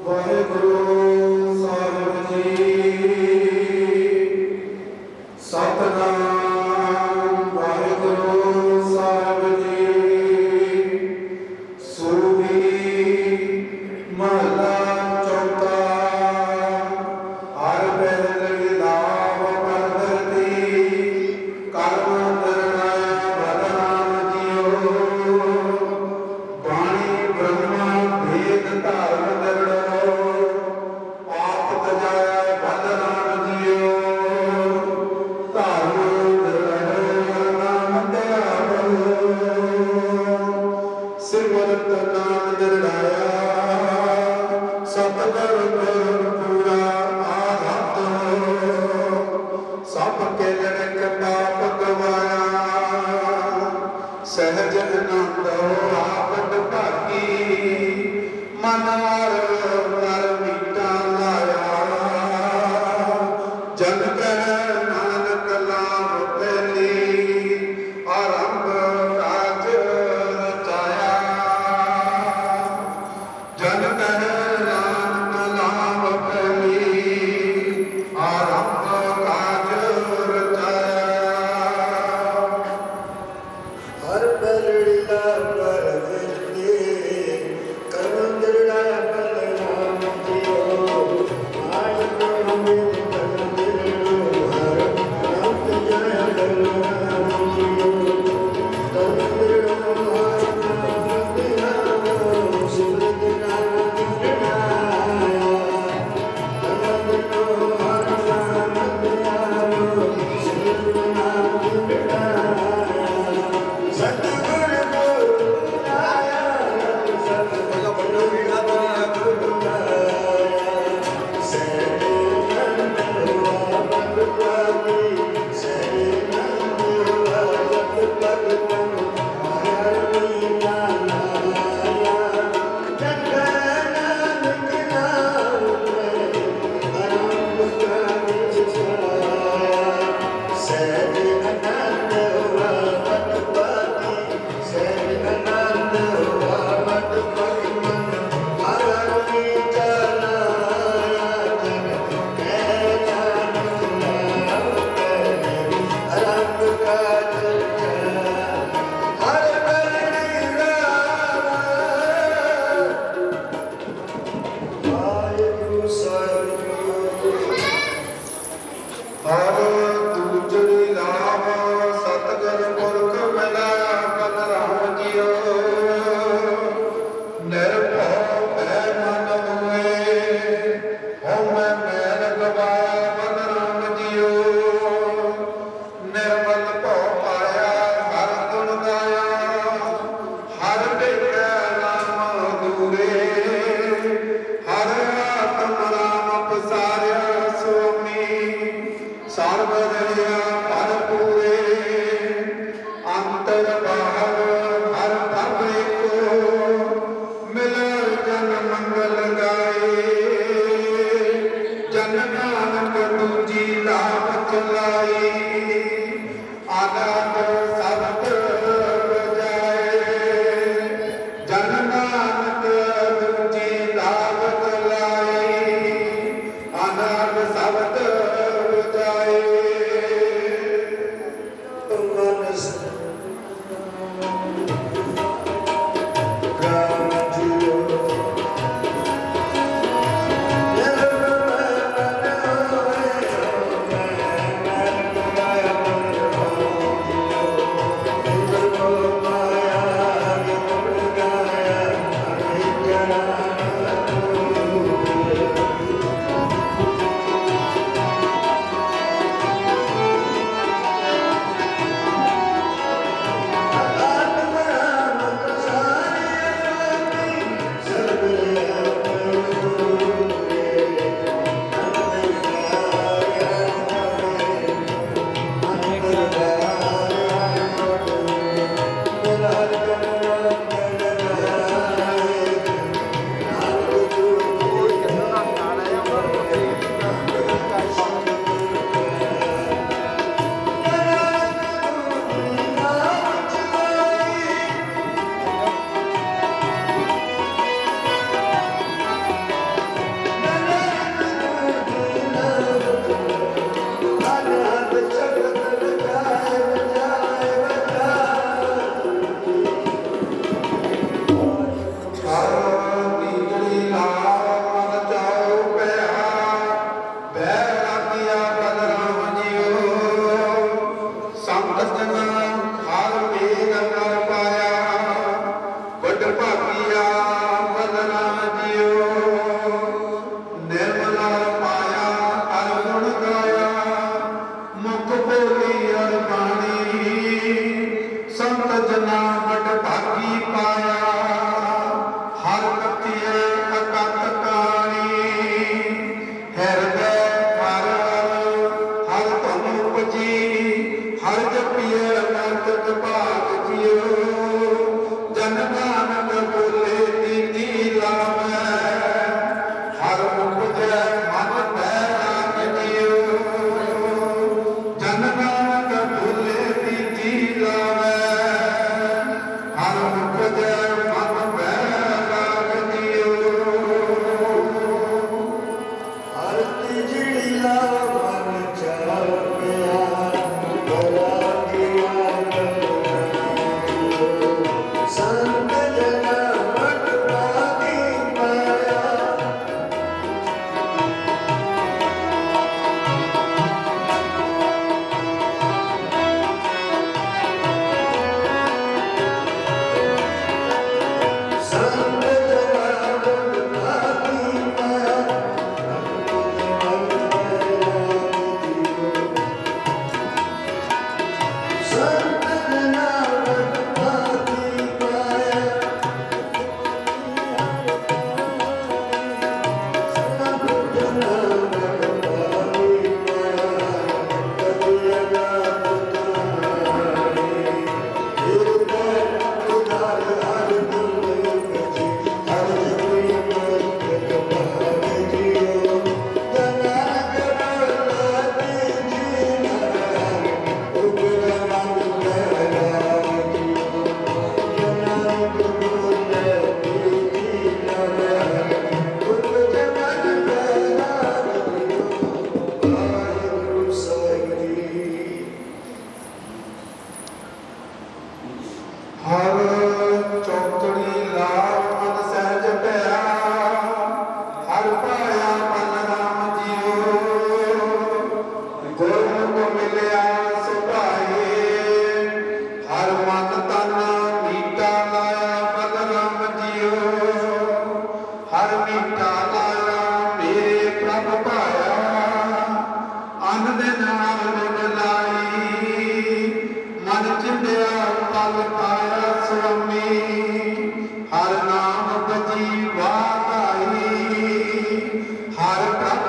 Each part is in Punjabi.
ਵਾਹਿਗੁਰੂ ਸਾਹਿਬ ਜੀ। ਸਤਿਨਾਮ ਵਾਹਿਗੁਰੂ ਸਾਹਿਬ ਜੀ। ਸੂਹੀ ਮਹਲਾ ਚੌਥਾ। ਹਰ ਪਹਿਲ ਲਾਭ ਪਰਦਰਤੀ ਕਰਮ ਨਿਰਣੈ ਬਦਨਾਮ ਜੀਓ। ਬਾਣੀ ਬ੍ਰਹਮਾ ਭੇਦ ਧਰਮ ਨਿਰਣੈ ਪਾਪ ਤਜਾਇ ਬਦਨਾਮ ਜੀਓ। ਧਰਮ ਨਿਰਣੈ ਨਾਮ ਧਿਆਵੋ। ਸਿਮਰਤ ਨਾਮ ਨਿਰਣਾਇਆ ਸਤਿਗੁਰ ਗੁਰ ਪੂਰਾ ਆਧਾਤ। ਸਭ ਕੇ ਲੜਕ ਪਾਪ ਗਵਾਇਆ ਸਹਿਜ ਆਨੰਦ ਆਪਨ ਭਾਗੀ। ਮਨ ਹਰ ਨਰ ਮੀਟਾ ਲਾਇਆ ਜਨ ਕਹਿ ਨਾਨਕ ਨਾਮ ਪਹਿਲੀ ਆਰੰਭ ਕਾਜ ਰਚਾਇਆ। ਜਨ ਕਹਿ ਨਾਨਕ ਨਾਮ ਪਹਿਲੀ ਆਰੰਭ ਕਾਜ ਰਚਾਇਆ। ਹਰ ਪਹਿਲੜੀ ਦਾ ਪਰ ਵਿਰਤੇ ਕਰਮ ਨਿਰਣੈ ਬਦਨਾਮ ਮੀਠਾ ਲਾਇਆ ਮੇਰੇ ਪ੍ਰਭ ਪਾਇਆ ਅੰਨ ਦੇ ਨਾਲ ਮਿਲਾਈ ਮਨ ਚਿੰਦਿਆ ਪਲ ਪਾਇਆ ਸੁਆਮੀ ਹਰ ਨਾਮ ਬਜੀ ਵਾਧਾਈ ਹਰ ਪ੍ਰਭ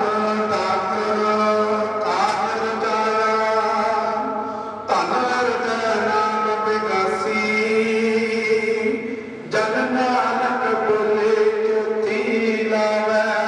ਦਾਤਰ ਕਾਜ ਰਚਾਇਆ ਧਨ ਹਿਰਦੈ ਨਾਮ ਬਿਗਾਸੀ ਜਨ ਨਾਨਕ ਬੋਲੇ ਜੋਤੀ ਲਾਵੈ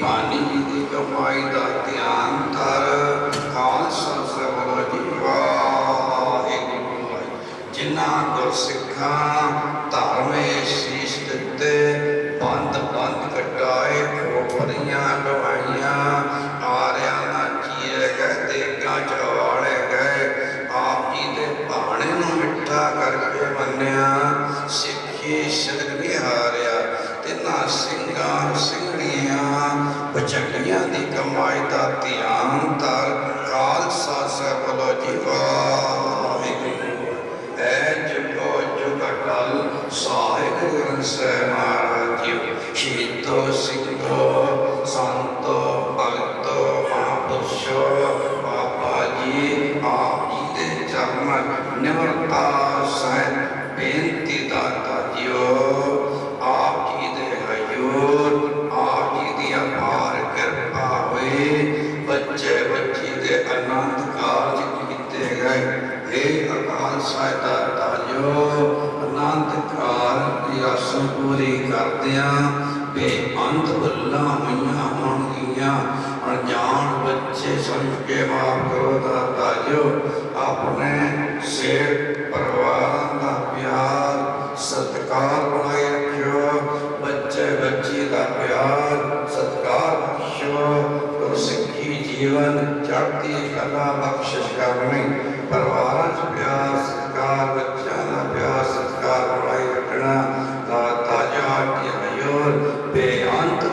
पानी जी की कमाई का ध्यान ਦੁਨੀਆ ਦੀ ਕਮਾਈ ਦਾ ਧਿਆਨ ਧਰ ਖਾਲਸਾ ਸਾਹਿਬ ਬੋਲੋ ਜੀ ਵਾਹਿਗੁਰੂ। ਐ ਜੁਗੋ ਜੁਗ ਅਟਲ ਸਾਹਿਬ ਗੁਰੂ ਸਾਹਿਬ ਮਹਾਰਾਜ ਜੀ। ਸ਼ਹੀਦੋ ਸਿੰਘੋ ਸੰਤੋ ਭਗਤੋ ਮਹਾਂਪੁਰਸ਼ੋ ਬਾਬਾ ਜੀ ਆਪ ਜੀ ਦੇ ਚਰਨ ਨਿਮਰਤਾ ਸਹਿਤ ਬੇਨਤੀ ਦਾਤਾ ਜੀਓ। ਆਪ ਜੀ ਦੇ ਹਜ਼ੂਰ ਆਪ ਜੀ ਦੀ ਅਪਾਰ ਕਿਰਪਾ ਹੋਈ। ਬੱਚੇ ਬੱਚੀ ਦੇ ਆਨੰਦ ਕਾਰਜ ਕੀਤੇ ਗਏ। ਇਹ ਅਕਾਲ ਸਾਹਿਬ ਦਾਤਾ ਜੀਓ ਆਨੰਦ ਕਾਰਜ ਦੀ ਰਸਮ ਪੂਰੀ ਕਰਦਿਆਂ ਬੇਅੰਤ ਭੁੱਲਾਂ ਹੋਈਆਂ ਹੋਣਗੀਆਂ। ਅਣਜਾਣ ਬੱਚੇ ਸਮਝ ਕੇ ਮਾਫ ਕਰੋ ਦਾਤਾ ਜੀਓ। ਆਪਣੇ ਸੇਠ ਪਰਿਵਾਰਾਂ ਦਾ ਪਿਆਰ ਸਤਿਕਾਰ ਬਣਾਏ ਰੱਖਿਓ। ਬੱਚੇ ਬੱਚੀ ਦਾ ਪਿਆਰ ਸਤਿਕਾਰ ਬਖਸ਼ੋ। ਸਿੱਖੀ ਜੀਵਨ ਚੜ੍ਹਦੀ ਕਲਾ ਬਖਸ਼ਿਸ਼ ਕਰਨੀ। ਪਰਿਵਾਰਾਂ 'ਚ ਪਿਆਰ ਸਤਿਕਾਰ ਬੱਚਿਆਂ ਦਾ ਪਿਆਰ ਸਤਿਕਾਰ ਬਣਾਈ ਰੱਖਣਾ। ਦਾਤਾ ਜੀ ਆਪ ਜੀ ਹਜ਼ੂਰ ਬੇਅੰਤ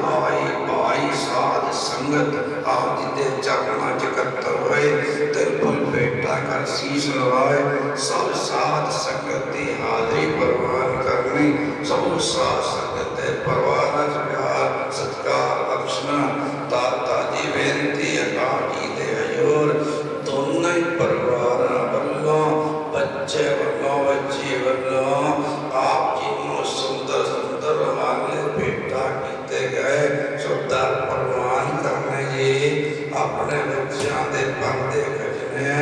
ਭਾਈ ਸਾਧ ਸੰਗਤ ਆਪ ਜੀ ਦੇ ਚਰਨਾਂ 'ਚ ਇਕੱਤਰ ਹੋਏ। ਦਿਲ ਭੇਟਾ ਕਰ ਸੀਸ ਲਵਾਏ। ਸਭ ਸਾਧ ਸੰਗਤ ਦੀ ਹਾਜ਼ਰੀ ਪ੍ਰਵਾਨ ਕਰਨੀ। ਸਭ ਸਾਧ ਸੰਗਤ ਦੇ ਪਰਿਵਾਰਾਂ 'ਚ ਪਿਆਰ ਸਤਿਕਾਰ ਬਖਸ਼ਣਾ। ਦਾਤਾ ਜੀ ਬੇਨਤੀ ਹੈ ਆਪ ਜੀ ਦੇ ਹਜ਼ੂਰ ਦੋਨਾਂ ਹੀ ਪਰਿਵਾਰਾਂ ਵੱਲੋਂ ਬੱਚੇ ਵੱਲੋਂ ਬੱਚੀ ਵੱਲੋਂ ਆਪ ਜੀ ਨੂੰ ਸੁੰਦਰ ਸੁੰਦਰ ਰੁਮਾਲੇ ਭੇਟਾ ਕੀਤੇ ਗਏ। ਸੁੱਧਾ ਪ੍ਰਵਾਨ ਕਰਨੇ ਜੀ। ਆਪਣੇ ਬੱਚਿਆਂ ਦੇ ਪਰਦੇ ਖਜਨੇ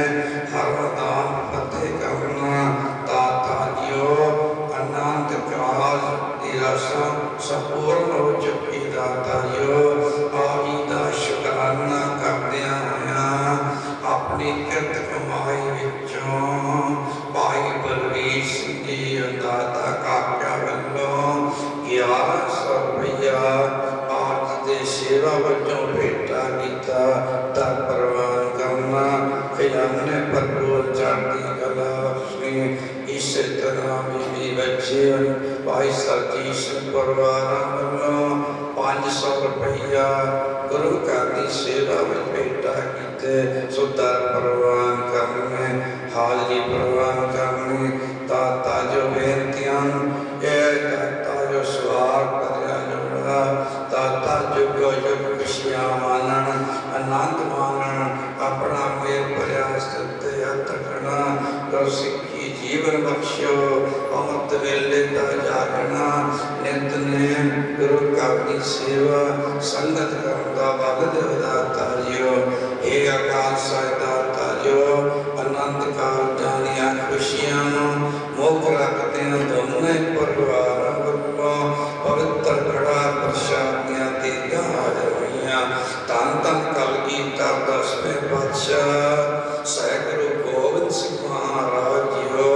ਹਰਮਦਾਨ ਫਤਿਹ ਕਰਨਾ। ਦਾਤਾ ਜੀਓ ਆਨੰਦ ਕਾਰਜ ਦੀ ਰਸਮ ਸੰਪੂਰਨ ਹੋ ਚੁੱਕੀ। ਦਾਤਾ ਜੀਓ ਆਪ ਜੀ ਦਾ ਸ਼ੁਕਰਾਨਾ ਕਰਦਿਆਂ ਹੋਇਆਂ ਆਪਣੀ ਕਿਰਤ ਕਮਾਈ ਵਿੱਚੋਂ ਭਾਈ ਬਲਵੀਰ ਸਿੰਘ ਜੀ ਦਾਤਾ ਕਾਕਾ ਵੱਲੋਂ 1100 ਰੁਪਇਆ ਆਪ ਜੀ ਦੇ ਸੇਵਾ ਵਜੋਂ ਭੇਟਾ ਕੀਤਾ। ਤਾਂ ਪ੍ਰਵਾਨ ਕਰਨਾ। ਖਜ਼ਾਨੇ ਭਰਪੂਰ ਚੜ੍ਹਦੀ ਕਲਾ ਬਖਸ਼ਣੀ। ਇਸੇ ਤਰ੍ਹਾਂ ਬੀਬੀ ਬੱਚੇ ਭਾਈ ਸਰਜੀਤ ਸਿੰਘ ਪਰਿਵਾਰਾਂ ਵੱਲੋਂ 500 ਰੁਪਇਆ ਗੁਰੂ ਘਰ ਦੀ ਸੇਵਾ ਵਿੱਚ ਭੇਟਾ ਕੀਤੇ। ਸੁੱਧਾ ਪ੍ਰਵਾਨ ਕਰਨੇ ਹਾਜ਼ਰੀ ਪ੍ਰਵਾਨ ਕਰਨੀ। ਦਾਤਾ ਜੋ ਬੇਨਤੀਆਂ ਇਹ ਦਾਤਾ ਜੋ ਸਵਾਰ ਕਰਿਆ ਜੋੜਾ। ਦਾਤਾ ਜੁਗੋ ਜੁਗ ਖੁਸ਼ੀਆਂ ਮਾਨਣ ਆਨੰਦ ਮਾਨਣ। ਆਪਣਾ ਮੇਰ ਭਰਿਆ ਸਤੇ ਹੱਥ ਰੱਖਣਾ। ਗੁਰ ਸਿੱਖੀ ਜੀਵਨ ਬਖਸ਼ਿਓ। ਅੰਮ੍ਰਿਤ ਵੇਲੇ ਦਾ ਜਾਗਣਾ ਨਿਤਨੇਮ ਗੁਰੂ ਘਰ ਦੀ ਸੇਵਾ ਸੰਗਤ ਕਰਨ ਦਾ ਬਲ ਦਿਓ ਦਾਤਾ ਜੀਓ। ਇਹ ਅਕਾਲ ਸਾਹਿਬ ਦਾਤਾ ਜੀਓ ਆਨੰਦ ਕਾਰਜਾਂ ਦੀਆਂ ਖੁਸ਼ੀਆਂ ਨੂੰ ਮੁੱਖ ਰੱਖਦਿਆਂ ਦੋਨੇ ਪਰਿਵਾਰਾਂ ਵੱਲੋਂ ਪਵਿੱਤਰ ਕੜਾ ਪ੍ਰਸ਼ਾਦ ਦੀਆਂ ਤੇਗਾਂ ਹਾਜ਼ਰ ਹੋਈਆਂ। ਧੰਨ ਧੰਨ ਕਲਗੀਧਰ ਦਸਵੇਂ ਪਾਤਸ਼ਾਹ ਸਹਿਗੁਰੂ ਗੋਬਿੰਦ ਸਿੰਘ ਮਹਾਰਾਜ ਜੀਓ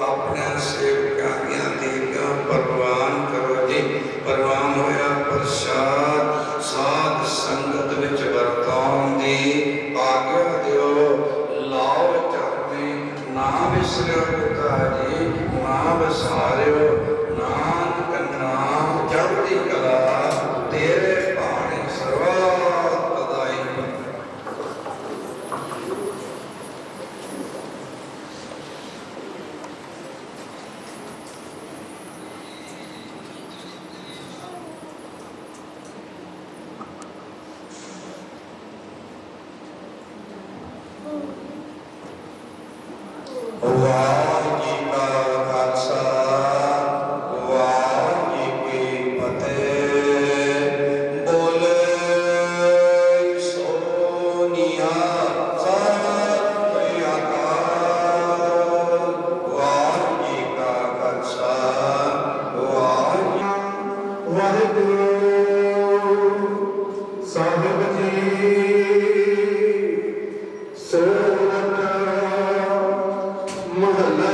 ਆਪਣੇ ਸੇਵਕਾਂ ਦੀਆਂ ਤੇਗਾਂ ਪ੍ਰਵਾਨ ਕਰੋ ਜੀ। ਪ੍ਰਵਾਨ ਹੋਇਆ ਪ੍ਰਸ਼ਾਦ ਸਾਧ ਸੰਗਤ ਵਿੱਚ ਵਰਤਾਉਣ ਦੀ ਆਗਿਆ ਦਿਓ। ਲਾਓ ਚਰਨੀ ਨਾ ਵਿਸਰਿਓ ਪਿਤਾ ਜੀ ਨਾ ਵਿਸਾਰਿਓ। ਨਾਨਕ ਨਾਮ ਚੜ੍ਹਦੀ ਕਲਾ ਤੇਰੇ ਬਾਣੀ ਸਰਬਤ ਵਧਾਈ। ਵਾਹਿਗੁਰੂ ਜੀ ਕਾ ਖਾਲਸਾ ਵਾਹਿਗੁਰੂ ਜੀ ਕੀ ਫਤਿਹ। ਬੋਲੇ ਸੋ ਨਿਹਾਲ ਸਤਿ ਸ੍ਰੀ ਅਕਾਲ। ਵਾਹਿਗੁਰੂ ਜੀ ਕਾ ਖਾਲਸਾ ਵਾਹਿਗੁਰੂ ਸਾਹਿਬ ਜੀ ਸੋਰਠ ਮਹੱਲਾ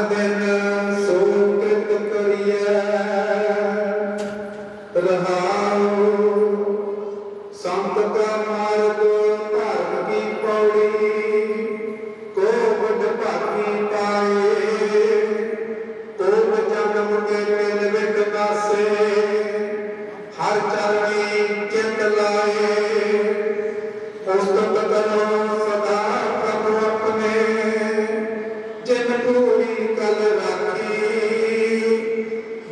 दिन सो कृत करिए रहाओ। संत का मार्ग धर्म की पौड़ी को बड़ भागी पाए। को जन्म के मिल विट नासे हर चरणी चित लाए। पुस्तक करो सदा प्रभु अपने जिन पूरी कल राखी।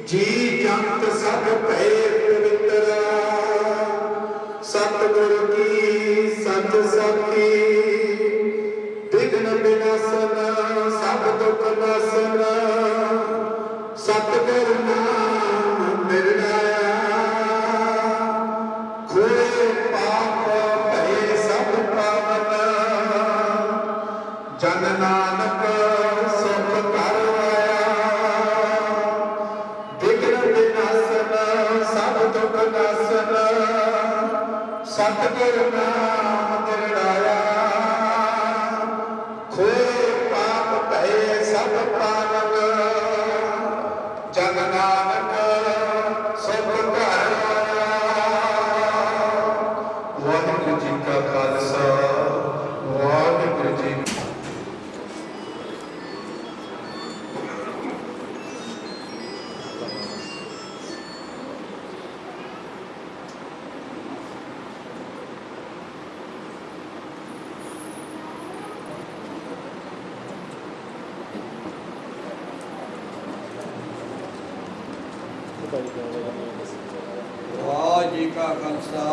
जी जंत सब भय पवित्र सतगुर की सच साखी। विघ्न विनाशन सब दुख नाशन सतगुर नाम मिलाया। खोए पाप भय सब पावन जन नानक सुख कर आया। विघ्न विनाशन सब दुख नाशन सतगुर नाम मिलाया। खोए पाप भय सब पावन जन नानक सुख कर आया। वाहिगुरु जी का खालसा वाहिगुरु जी। ਵਾਹਿ ਜੀ ਕਾ ਖਾਲਸਾ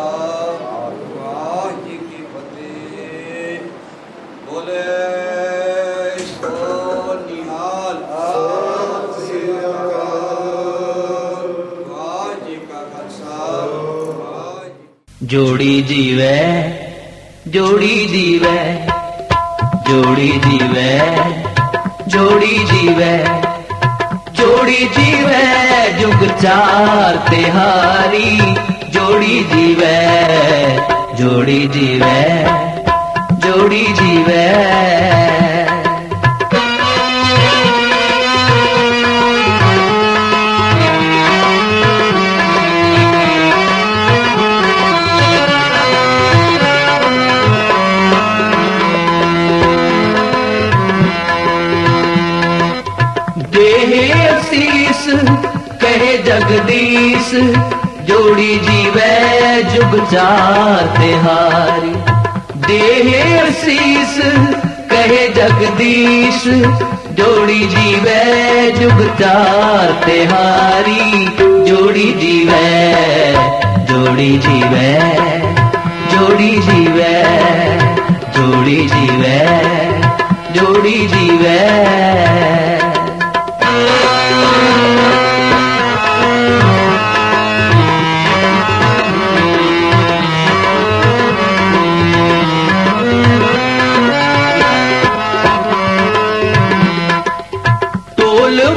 ਵਾਹਿ ਜੀ ਕੀ ਫਤਿਹ। ਬੋਲੇ ਸੋ ਨਿਹਾਲ ਸਤਿ ਸ੍ਰੀ ਅਕਾਲ। ਵਾਹਿ ਜੀ ਕਾ ਖਾਲਸਾ ਵਾਹਿ ਜੀ। जोड़ी जीवे जोड़ी जीवे जोड़ी जीवे जोड़ी जीवे जोड़ी जीवे जुग चार तिहारी। जोड़ी जीवे जोड़ी जीवे जोड़ी जीवे। शीस कहे जगदीश जोड़ी जीवे जुग चार तिहारी। देह शीस कहे जगदीश जोड़ी जीवे जुग चार तिहारी। जोड़ी जीवे जोड़ी जीवे जोड़ी जीवे जोड़ी जीवे जोड़ी जीवे।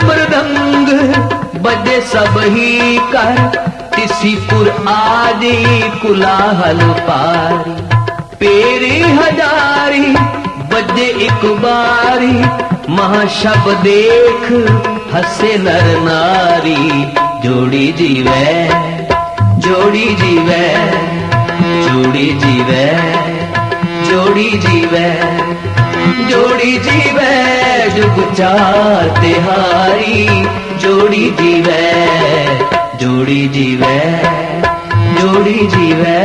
मृदंग बजे सब ही कर तिसीपुर आदि कुलाहल पारी। पेरी हजारी बजे एक बारी महाशब देख हसे नर नारी। जोड़ी जीवे जोड़ी जीवे जोड़ी जीवे जोड़ी जीवे जोड़ी जीवे जुग चार तिहारी। जोड़ी जीवे जोड़ी जीवे जोड़ी जीवे।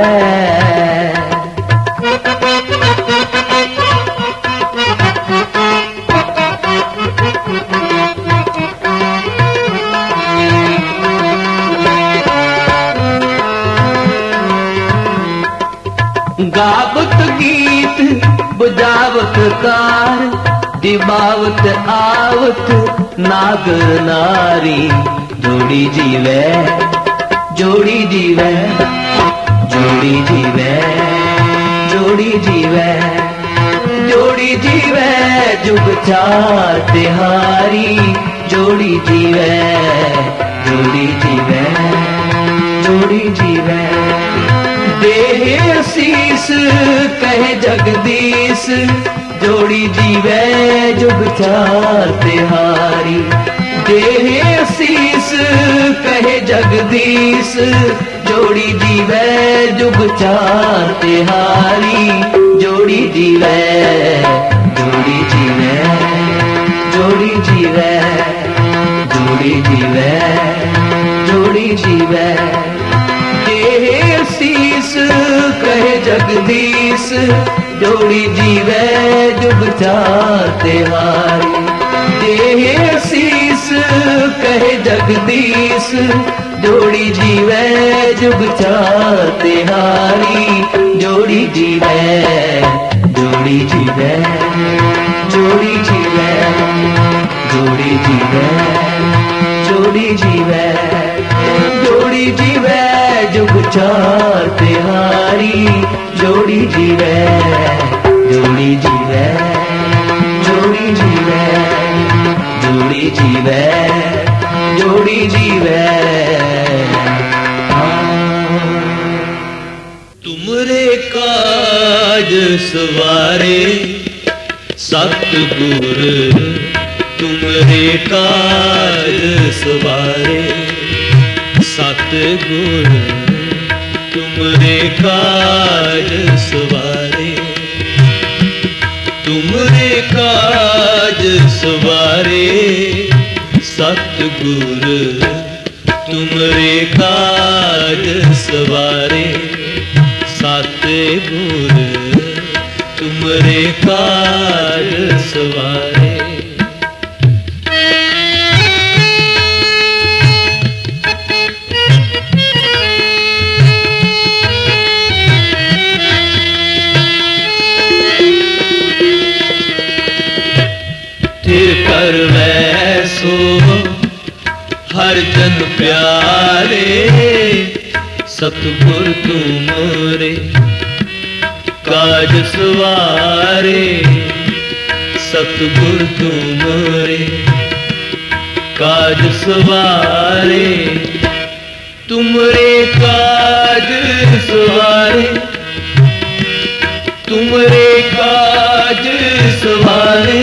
गावत गीत बुझावत कार दिबावत आवत नागर नारी। जोड़ी जीवे जोड़ी जीवे जोड़ी जीवे जोड़ी जीवे जोड़ी जीवे जुग चार तिहारी। जोड़ी जीवे जोड़ी जीवे जोड़ी जीवे देह शीस कहे जगदीश, जोड़ी जीवे जुग चार तिहारी। देह शीस कहे जगदीश, जोड़ी जीवे जुग चार तिहारी। जोड़ी जीवे, जोड़ी जीवे, जोड़ी जीवे, जोड़ी जीवे, जोड़ी जीवे। देह शीस कहे जगदीश, जोड़ी जीवे जुग चार तिहारी। देह शीस कहे जगदीश, जोड़ी जीवे जुग चार तिहारी। जोड़ी जीवे, जोड़ी जीवे, जोड़ी जीवे, जोड़ी जीवे, जोड़ी जीवे, जोड़ी जीवे जुग चार तिहारी। जोड़ी जीवे, जोड़ी जीवे, जोड़ी जीवे, जोड़ी जीवे, जोड़ी जीवे। तुमरे काज सवारे सतगुर, तुमरे काज सवारे सतगुर, तुमरे काज सवारे। तुमरे काज सवारे सतगुर, तुमरे काज सवारे सतगुर, तुमरे काज सवारे। कर वैसो हर जन प्यारे, सतगुर तुमरे काज सवारे। सतगुर तुमरे काज सवारे, तुमरे काज सवारे, तुमरे काज सवारे,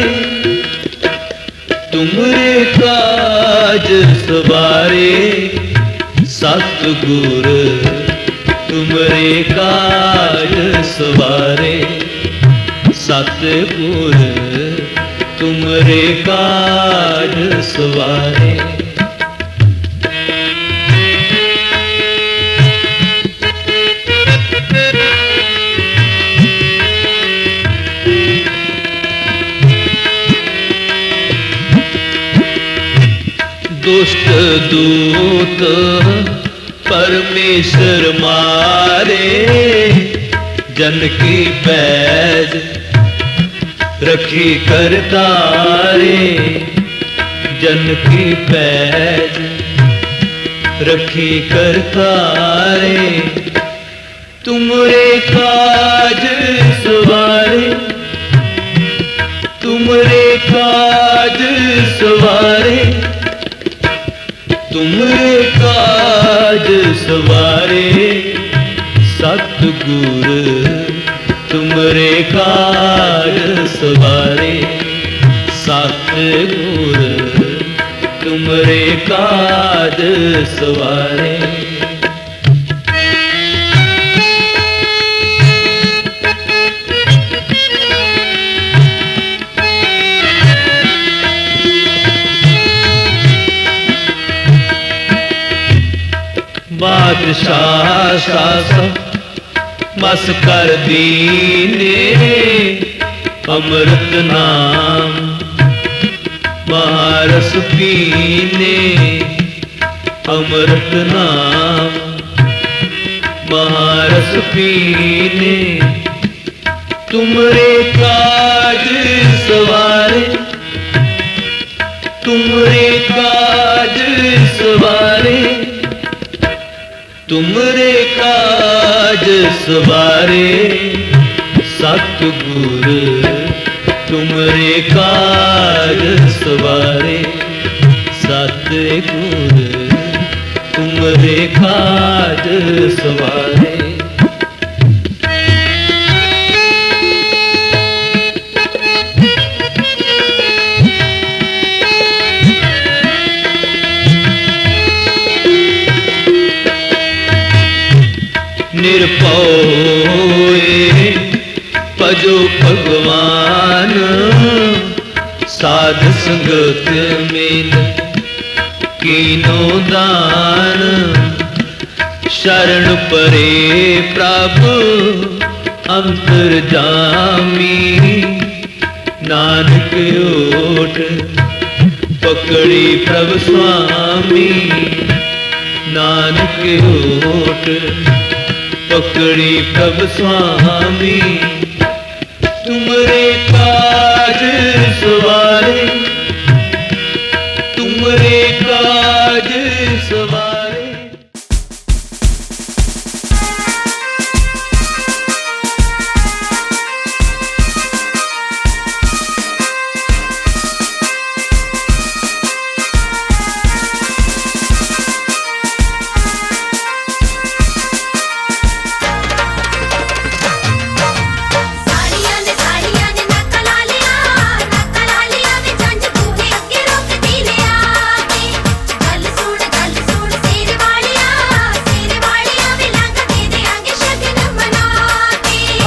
तुमरे काज सवारे सतगुर, तुमरे काज सवारे सतगुर, तुमरे काज सवारे। दुष्ट दूत परमेश्वर मारे, जन की पैज रखी करतारे। जन की पैज रखी करतारे, तुमरे काज सवारे, तुमरे काज सवारे, तुमरे काज सवारे सतगुर, तुमरे काज सवारे सतगुर, तुमरे काज सवारे। बादशाह शासक मस कर दीने, अमृत नाम महारस पीने। अमृत नाम महारस पीने, तुमरे काज सवारे, तुमरे काज सवारे, तुमरे काज सवारे सतगुर, तुमरे काज सवारे सतगुर, तुमरे काज सवारे। निरपौए भजो भगवान साध संगत मिल कीनो दान शरण परे प्रभु अंतरजामी नानक ओट पकड़ी प्रभु स्वामी नानक ओट पकड़ी प्रभु स्वामी तुमरे काज सवारे तुमरे काज सवारे।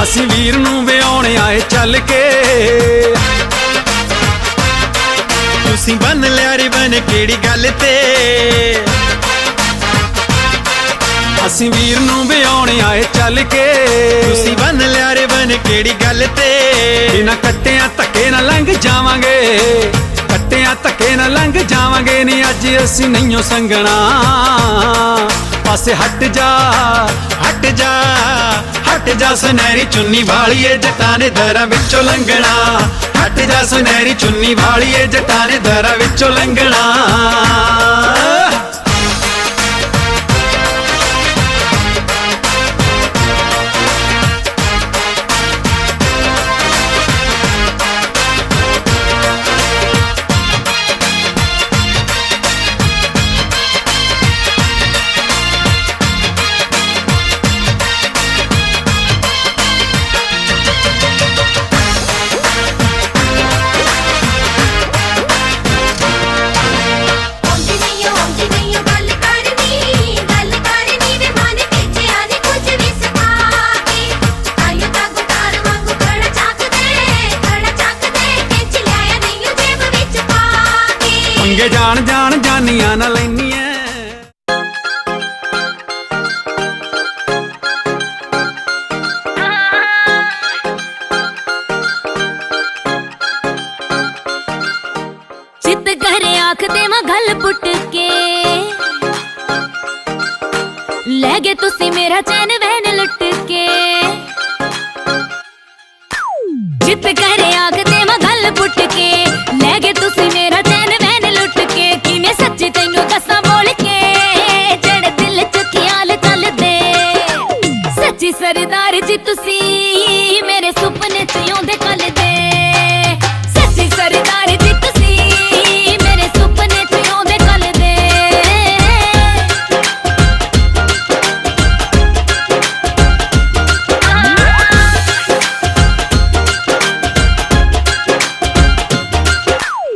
ਅਸੀਂ ਵੀਰ ਨੂੰ ਵਿਆਉਣ ਆਏ ਚੱਲ ਕੇ ਤੁਸੀਂ ਬੰਨ ਲਿਆ ਰਿਬਨ ਕਿਹੜੀ ਗੱਲ ਤੇ ਅਸੀਂ ਵੀਰ ਨੂੰ ਵਿਆਉਣ ਆਏ ਚੱਲ ਕੇ ਤੁਸੀਂ ਬੰਨ ਲਿਆ ਰਿਬਨ ਕਿਹੜੀ ਗੱਲ ਤੇ ਬਿਨਾਂ ਕੱਟਿਆਂ ਧੱਕੇ ਨਾ ਲੰਘ ਜਾਵਾਂਗੇ ਕੱਟਿਆਂ ਧੱਕੇ ਨਾ ਲੰਘ ਜਾਵਾਂਗੇ ਨੀ ਅੱਜ ਅਸੀਂ ਨਹੀਂਓ ਸੰਗਣਾ ਪਾਸੇ ਹਟ ਜਾ ਹਟ ਜਾ ਹਟ ਜਾ ਸੁਨਹਿਰੀ ਚੁੰਨੀ ਵਾਲੀਏ ਜੱਟਾਂ ਨੇ ਦਰਾਂ ਵਿੱਚੋਂ ਲੰਘਣਾ ਹਟ ਜਾ ਸੁਨਹਿਰੀ ਚੁੰਨੀ ਵਾਲੀਏ ਜੱਟਾਂ ਨੇ ਦਰਾਂ ਵਿੱਚੋਂ ਲੰਘਣਾ। ਪੰਗੇ ਜਾਣ ਜਾਣ ਜਾਨੀਆਂ ਨਾ ਲੈਨੀਆਂ चित घरे आख देवा गल पुट के ले गए तुसी मेरा चैन वहन लुट के चित घरे आख देवा गल पुट के ले गए तुसी मेरा चैन वहन लुट के किने सच्ची तैनू दसा बोल के जेड़े दिल च ख्याल चल दे सच्ची सरदार जी तुसी मेरे सुपने च आउंदे कल दे सच्ची सरदार जी तुसी मेरे सुपने च आउंदे कल दे।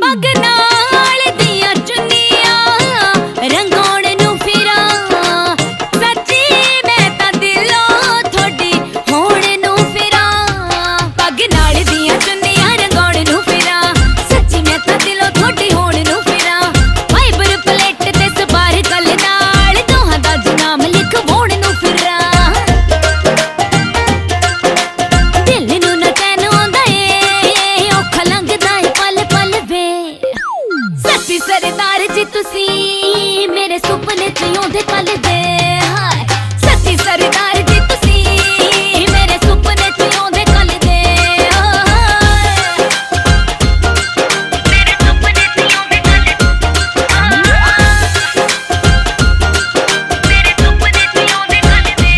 पग नाल दियां चुन्नियां रंगाउण नूं फिरां सच्ची मैं तां दिलों थोड़ी होण नूं फिरां पग नाल दियां चुन्नियां रंगाउण नूं फिरां सच्ची मैं तां दिलों थोड़ी होण नूं फिरां फाइबर प्लेट ते सबार गल नाल दोहां दा नाम लिखवाउण नूं फिरां दिल नूं ना चैन आउंदा ए औखा लंघदा ए पल पल वे सच्ची सरदार जी तुसी मेरे सुपने च आउंदे कल दे हाय सच्ची सरदार जी तुसी मेरे सुपने च आउंदे कल दे मेरे सुपने च आउंदे कल दे मेरे सुपने च आउंदे कल दे।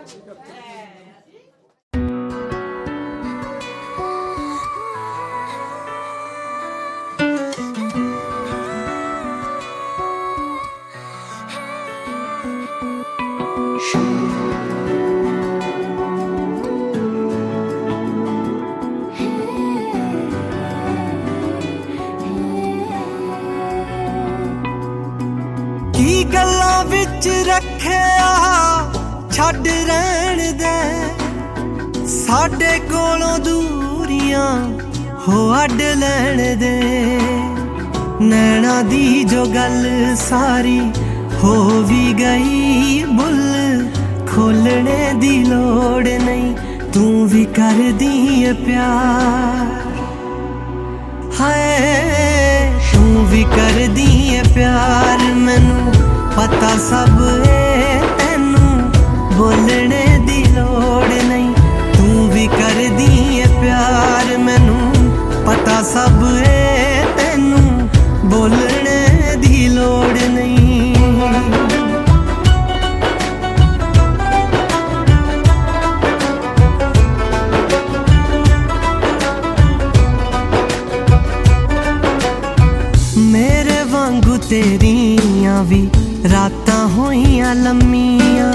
ਕੀ ਗੱਲਾਂ ਵਿੱਚ ਰੱਖਿਆ ਛੱਡ ਰਹਿਣ ਦੇ, ਸਾਡੇ ਕੋਲੋਂ ਦੂਰੀਆਂ ਹੋ ਅੱਡ ਲੈਣ ਦੇ। ਨੈਣਾ ਦੀ ਜੋ ਗੱਲ ਸਾਰੀ ਹੋ ਵੀ ਗਈ, ਬੁੱਲ ਖੋਲਣੇ ਦੀ ਲੋੜ ਨਹੀਂ, ਤੂੰ ਵੀ ਕਰਦੀ ਏ ਪਿਆਰ। ਹਾਏ ਤੂੰ ਵੀ ਕਰਦੀ ਏ ਪਿਆਰ, ਮੈਨੂੰ ਪਤਾ ਸਭ ਏ, ਤੈਨੂੰ ਬੋਲਣੇ ਦੀ ਲੋੜ ਨਹੀਂ, ਤੂੰ ਵੀ ਕਰਦੀ ਏ ਪਿਆਰ। ਮੈਨੂੰ ਪਤਾ ਸਭ ਏ, ਤੈਨੂੰ ਬੋਲਣੇ ਦੀ ਲੋੜ ਨਹੀਂ। ਮੇਰੇ ਵਾਂਗੂ ਤੇਰੀਆਂ ਵੀ ਰਾਤਾਂ ਹੋਈਆਂ ਲੰਮੀਆਂ,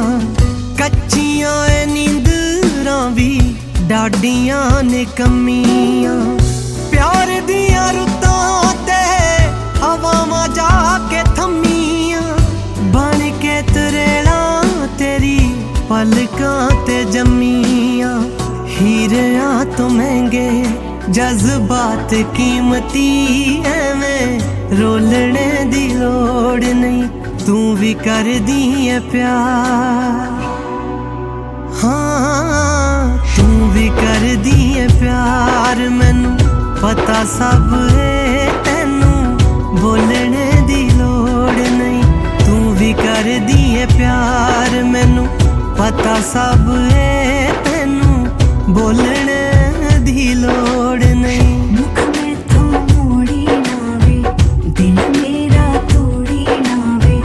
ਕੱਚੀਆਂ ਏ ਨੀਂਦਰਾਂ ਵੀ ਡਾਡੀਆਂ ਨੇ ਕਮੀਆਂ। ਪਿਆਰ ਦੀਆਂ ਰੁੱਤਾਂ ਤੇ ਹਵਾਵਾਂ ਜਾ ਕੇ ਥੰਮੀਆਂ, ਬਣ ਕੇ ਤਰੇੜਾਂ ਤੇਰੀ ਪਲਕਾਂ ਤੇ ਜੰਮੀਆਂ। ਹੀਰਿਆਂ ਤੋਂ ਮਹਿੰਗੇ ਜਜ਼ਬਾਤ ਕੀਮਤੀ, ਐਵੇਂ ਰੋਲਣੇ ਦੀ ਲੋੜ ਨਹੀਂ, ਤੂੰ ਵੀ ਕਰਦੀ ਏ ਪਿਆਰ। ਹਾਂ ਤੂੰ ਵੀ ਕਰਦੀ ਏ ਪਿਆਰ, ਮੈਨੂੰ ਪਤਾ ਸਭ ਏ, ਤੈਨੂੰ ਬੋਲਣੇ ਦੀ ਲੋੜ ਨਹੀਂ, ਤੂੰ ਵੀ ਕਰਦੀ ਏ ਪਿਆਰ। ਮੈਨੂੰ ਪਤਾ ਸਭ ਏ, ਤੈਨੂੰ ਬੋਲਣੇ ਦੀ ਲੋੜ ਨਹੀਂ। मुख में तो मोड़ी ना वे, दिल मेरा तोड़ी ना वे,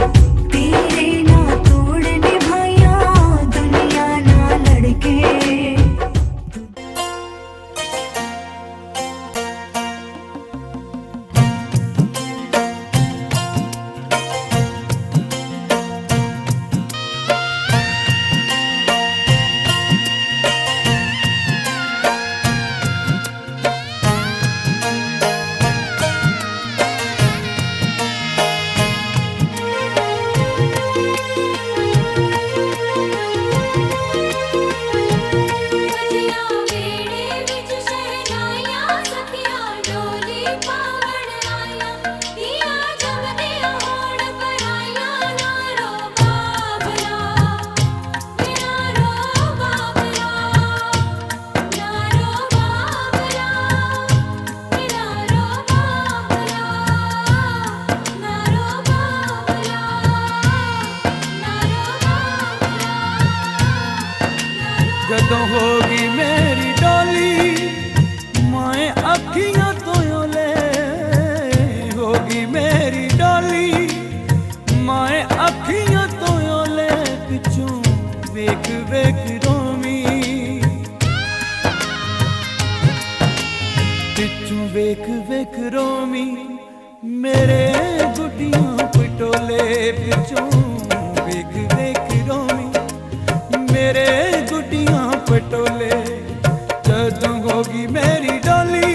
तेरे ना तोड़ने भाइया दुनिया ना लड़के। ਜਦੋਂ ਹੋਗੀ ਮੇਰੀ ਡੋਲੀ, ਮੈਂ ਅੱਖੀਆਂ ਤੋਂ ਓਲੇ। ਹੋਗੀ ਮੇਰੀ ਡੋਲੀ, ਮੈਂ ਅੱਖੀਆਂ ਤੋਂ ਓਲੇ। ਪਿੱਛੋਂ ਵੇਖ ਵੇਖ ਰੋਵੀ, ਪਿੱਛੋਂ ਵੇਖ ਵੇਖ ਰੋਵੀ, ਮੇਰੇ ਗੁੱਡੀਆਂ ਪਟੋਲੇ। ਪਿੱਛੋਂ ਵੇਖ ਵੇਖ ਰੋਵੀ, मेरे गुड्डियां पटोले। जदों होगी मेरी डोली,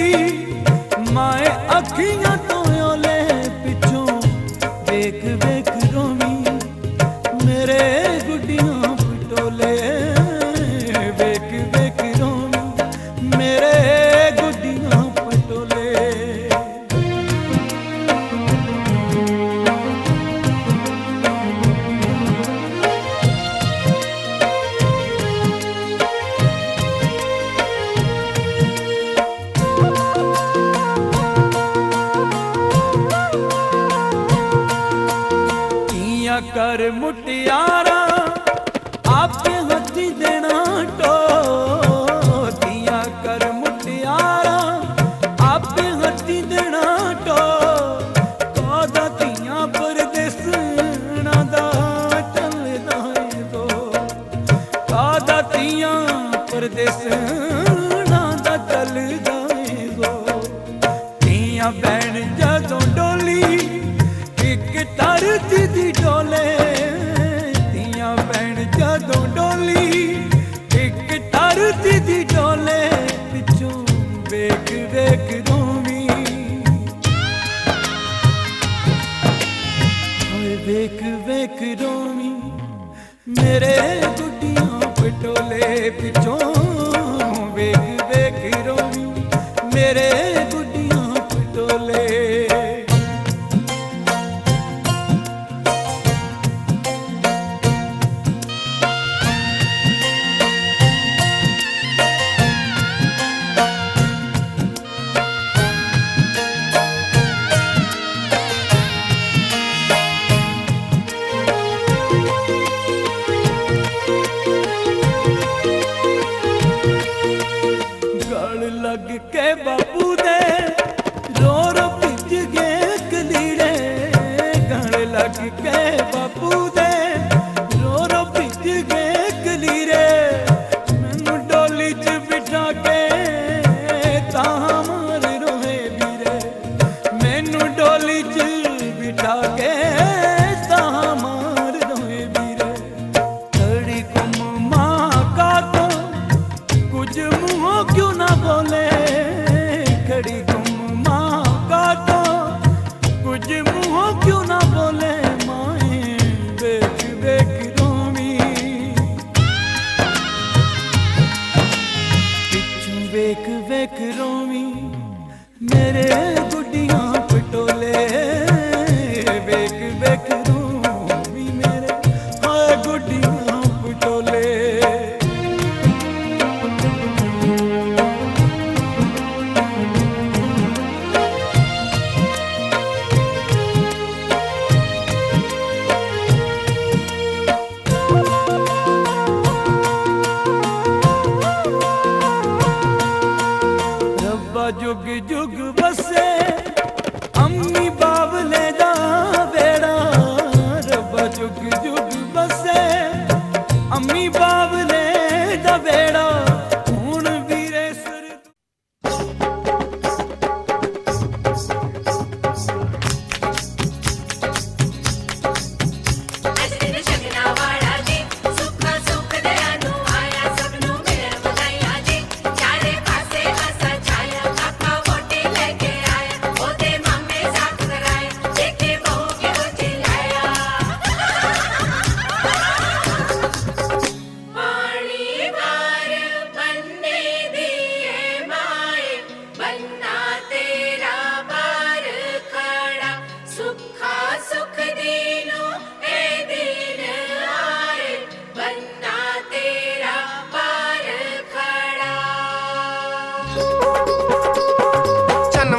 मैं अखियां तो ओले। पिछों वेख वेख रोवी, मेरे गुड्डियां पटोले। वेख वेख रोवी, मेरे गुड्डियां पटोले। कर मुटियारा आपके हथी देना टो, दिया कर मुटियारा आपके हथी देना टो। कौदा तियां परदेसना दा चलदा है दो, कौदा दियां परदेसना दा चल जाएगो दियां भैन जदों डोली एक तरती दी डोले दियां भैन जदों डोली एक तरती दी डोले पिछों वेख वेख रोवी वेख वेख रोवी मेरे गुड्डियां पटोले पिछों वेख वेख रोवी मेरे गुड्डियां पटोले लग के बापू दे रो रो भिज गए कलीरे गल लग के बापू दे रो रो भिज गए कलीरे मैनू डोली च बिठा के तां मार रोए वीरे मैनू डोली च बिठा के तां मार रोए वीरे तड़ी कुम मां का तो कुछ मुँह क्यों ना बोले खड़ी गुम माँ का तो कुछ मुँह क्यों ना बोले माए वेख वेख रोवी पिछू वेख वेख रोवी मेरे गुड्डियां पटोले वेख वेख रोवी मेरे हाय गुड्डियां पटोले जुग जुग बसे अम्मी बाबले दा बेड़ा रब्बा जुग जुग बसे अम्मी बाबले दा बेड़ा हुण वीरे सर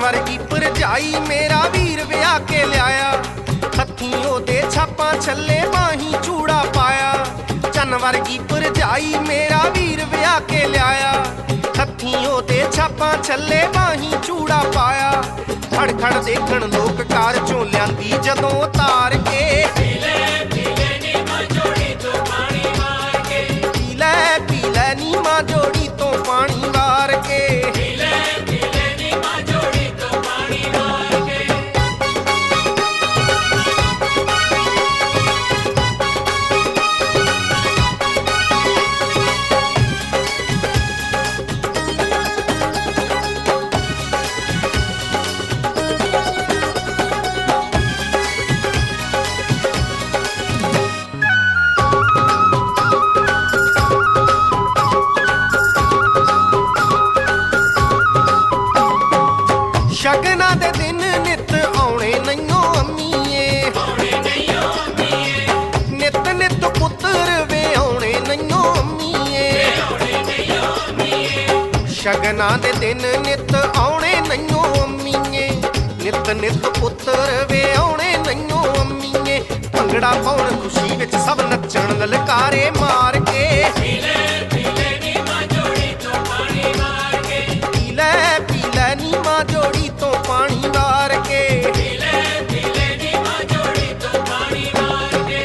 वर्गी भरजाई मेरा वीर विआह के लिया हथीं ओदे छापां छल्ले बाहीं चूड़ा पाया चन वर्गी भरजाई मेरा वीर विआह के लिया हथीं ओदे छापां छल्ले बाहीं चूड़ा पाया खड़ खड़ देखण लोक कार चों लियांदी जदों तार के पी ले नी मां जोड़ी तो पानी मार के पी ले नी मां जोड़ी तो पानी वार के शगना दे दिन नित आने नैयो अम्मीए नित नित पुत्र वे आने नैयो अम्मीए शगना दे दिन नित आने नैयो अम्मीए नित नित पुत्र वे आने नैयो अम्मीए भंगड़ा पाउण खुशी विच सब नचण ललकारे मार के पी ले नी मां जोड़ी तो पानी मार के पी ले नी मां जोड़ी तो पानी वार के पी ले नी मां जोड़ी तो पानी वार के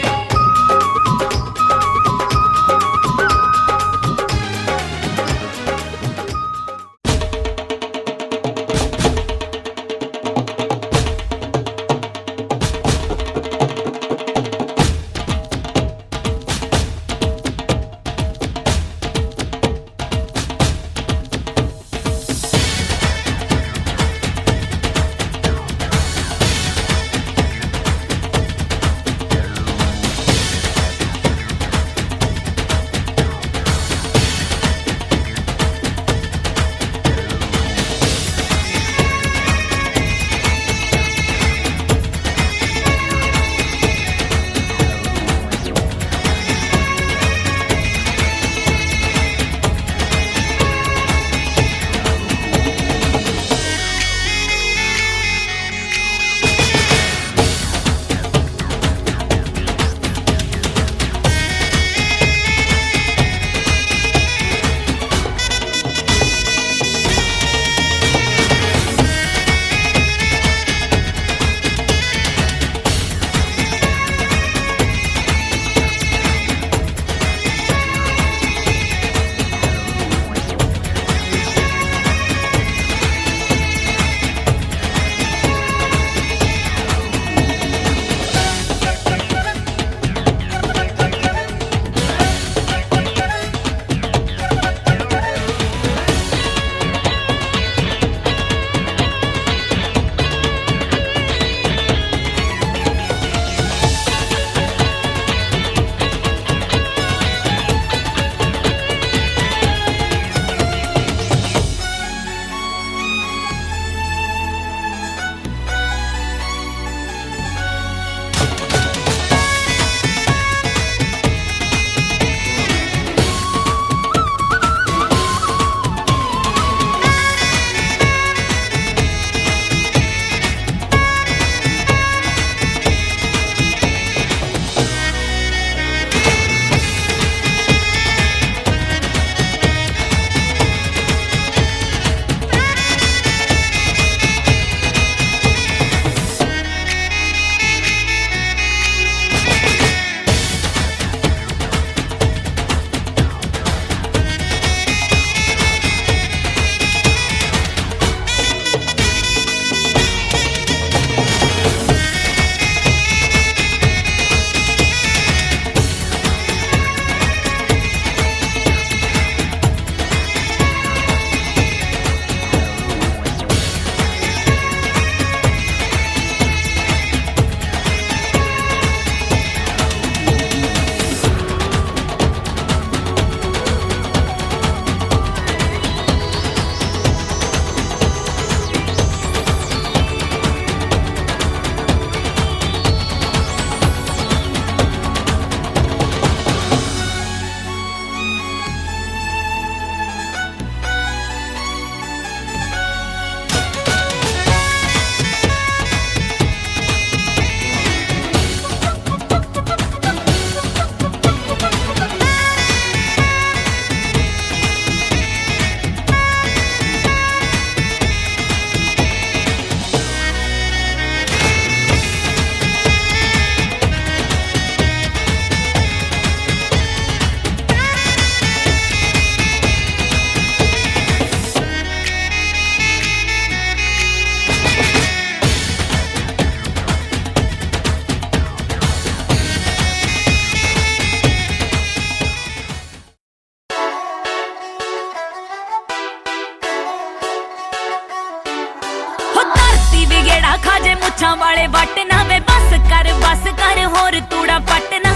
ਗੇੜਾ ਖਾਜੇ ਮੁੱਛਾਂ ਵਾਲੇ ਵੱਟ ਨਾ ਵੇ ਬਸ ਕਰ ਹੋਰ ਤੂੜਾ ਪਟਨਾ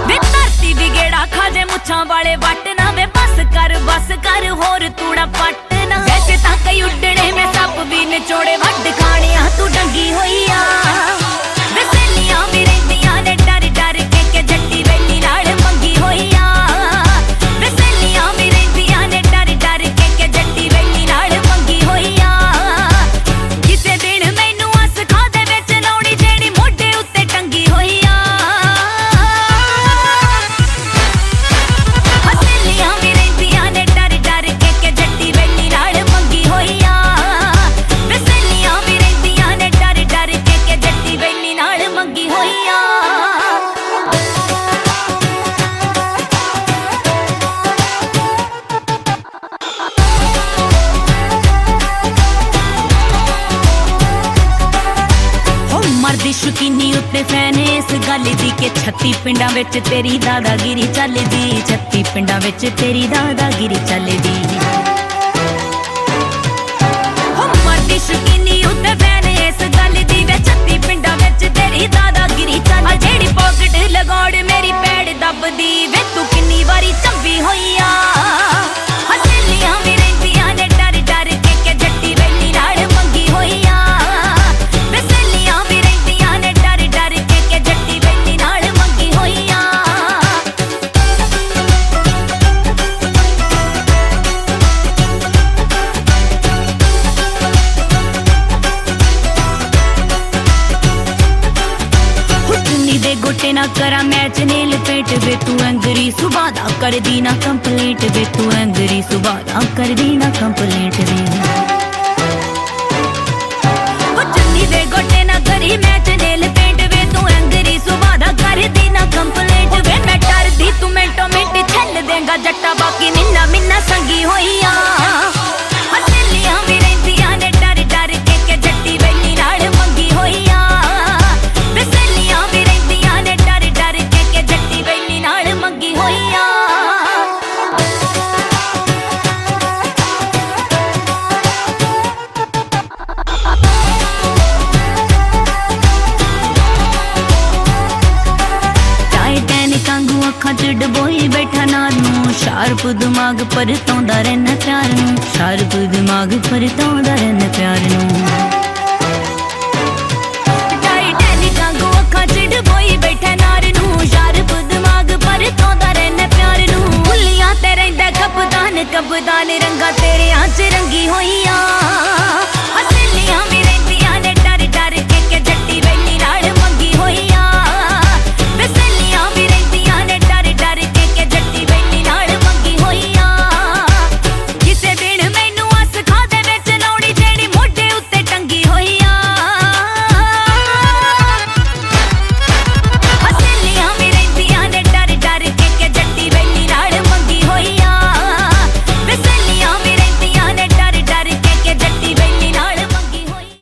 ਵੇ ਧਰਤੀ ਵੀ ਗੇੜਾ ਖਾਜੇ ਮੁੱਛਾਂ ਵਾਲੇ ਵੱਟ ਨਾ ਵੇ ਬਸ ਕਰ ਹੋਰ ਤੂੜਾ ਪਟਨਾ ਵੈਸੇ ਤਾਂ ਕਈ ਉੱਡਣੇ ਮੈਂ ਸੱਪ ਵੀ ਨਿਚੋੜੇ ਵੱਢ ਖਾਣਿਆ ਤੂੰ ਡੰਗੀ ਹੋਈ ਆ ਵੇ ਸਹੇਲੀਆਂ ਵੀ ਰਹਿੰਦੀਆਂ ਨੇ ਡਰ ਕੇ ਜੱਟੀ ਵੇਲੀ ਨਾਲ ਮੰਗੀ ਹੋਈ ਆ ਵੇ ਸਹੇਲੀਆਂ ਵੀ ਰਹਿੰਦੀਆਂ ਨੇ ਡਰ ਕੇ ਜੱਟੀ ਵੇਲੀ ਨਾਲ ਮੰਗੀ ਹੋਈ ਆ ਕਿਸੇ ਦਿਨ ਮੈਨੂੰ ਅਸ ਖਾ ਦੇ ਵਿੱਚ ਲਾਉਣੀ ਜਿਹੜੀ ਮੋਢੇ ਉੱਤੇ ਟੰਗੀ ਹੋਈ ਆ ਸਹੇਲੀਆਂ ਵੀ ਰਹਿੰਦੀਆਂ ਨੇ ਡਰ ਕੇ ਜੱਟੀ ਵੇਲੀ ਨਾਲ ਮੰਗੀ ਹੋਈ ਆ ਵੇ ਸਹੇਲੀਆਂ ਵੀ ਰਹਿੰਦੀਆਂ ਨੇ ਡਰ ਕੇ ਜੱਟੀ ਵੇਲੀ ਨਾਲ ਮੰਗੀ ਹੋਈ ਆ ਮਰਦੀ ਸ਼ੁਕੀਨੀ ਉੱਤੇ ਫੈਨ ਇਸ ਗੱਲ ਦੀ ਕਿ 36 ਪਿੰਡਾਂ ਵਿੱਚ ਤੇਰੀ ਦਾਦਾਗਿਰੀ ਚੱਲਦੀ 36 ਪਿੰਡਾਂ ਵਿੱਚ ਤੇਰੀ ਦਾਦਾਗਿਰੀ ਚੱਲਦੀ ਮਰਦੀ ਸ਼ੁਕੀਨੀ ਉੱਤੇ ਫੈਨ ਇਸ ਗੱਲ ਦੀ ਵੇ 36 ਪਿੰਡਾਂ ਵਿੱਚ ਤੇਰੀ ਦਾਦਾਗਿਰੀ ਚੱਲਦੀ ਜਿਹੜੀ ਪੌਕਟ ਲਗਾੜ ਮੇਰੀ ਪੈੜ ਦੱਬਦੀ ਵੇ ਤੂੰ ਕਿੰਨੀ ਵਾਰੀ ਚੰਬੀ ਹੋਈ ਆ ਹਸੇਲੀਆਂ ਵੀ ਰਹਿੰਦੀਆਂ ਨੇ ਡਰ ਕੇ ਜੱਟੀ ਵੇਲੀ ਨਾਲ ਮੰਗੀ ਹੋਈ ਆ ਵੇ ਸਹੇਲੀਆਂ ਵੀ ਰਹਿੰਦੀਆਂ ਨੇ ਡਰ ਕੇ ਜੱਟੀ ਵੇਲੀ ਨਾਲ ਮੰਗੀ ਹੋਈ ਆ ਚੁੰਨੀ ਦੇ ਗੋਟੇ ਨਾ ਕਰਾਂ ਮੈਚ ਨੇ ਲਪੇਟ ਵੇ ਤੂੰ ਐਂਗਰੀ ਸੁਭਾ ਦਾ ਕਰਦੀ ਨਾ ਕੰਪਲੀਟ ਵੇ ਤੂੰ ਐਂਗਰੀ ਸੁਭਾ ਦਾ ਕਰਦੀ ਨਾ ਕੰਪਲੀਟ ਵੇ ਚੁੰਨੀ ਦੇ ਗੋਟੇ ਨਾ ਕਰੀ ਮੈਚ ਨੇ ਲਪੇਟ ਵੇ ਤੂੰ ਐਂਗਰੀ ਸੁਭਾ ਦਾ ਕਰਦੀ ਨਾ ਕੰਪਲੀਟ ਵੇ ਮੈਂ ਡਰਦੀ ਤੂੰ ਮਿੰਟੋ ਮਿੰਟ ਛੱਲ ਦੇਂਗਾ ਜੱਟਾ ਬਾਕੀ ਮਿੰਨਾ ਸੰਗੀ ਹੋਈ ਆ ਸਹੇਲੀਆਂ ਵੀ ਰਹਿੰਦੀਆਂ ਨੇ ਡਰ ਕੇ ਜੱਟੀ ਵੇਲੀ ਨਾਲ ਮੰਗੀ ਹੋਈ ਆ ਵੇ ਸਹੇਲੀਆਂ ਵੀ ਰਹਿੰਦੀਆਂ ਨੇ ਡਰ ਕੇ ਜੱਟੀ ਵੇਲੀ ਨਾਲ ਮੰਗੀ ਹੋਈ ਆ ਟਾਈਟੈਨਿਕ ਵਾਂਗੂ ਅੱਖਾਂ 'ਚ ਡਬੋਈ ਬੈਠਾ ਨਾਲ ਨੂੰ ਸ਼ਾਰਪ ਦਿਮਾਗ ਪਰਤੋਂਦਾ ਰਹਿਣਾ ਪਿਆਰ ਨੂੰ ਸ਼ਾਰਪ ਦਿਮਾਗ ਪਰਤੋਂਦਾ ਰਹਿਣਾ ਪਿਆਰ ਨੂੰ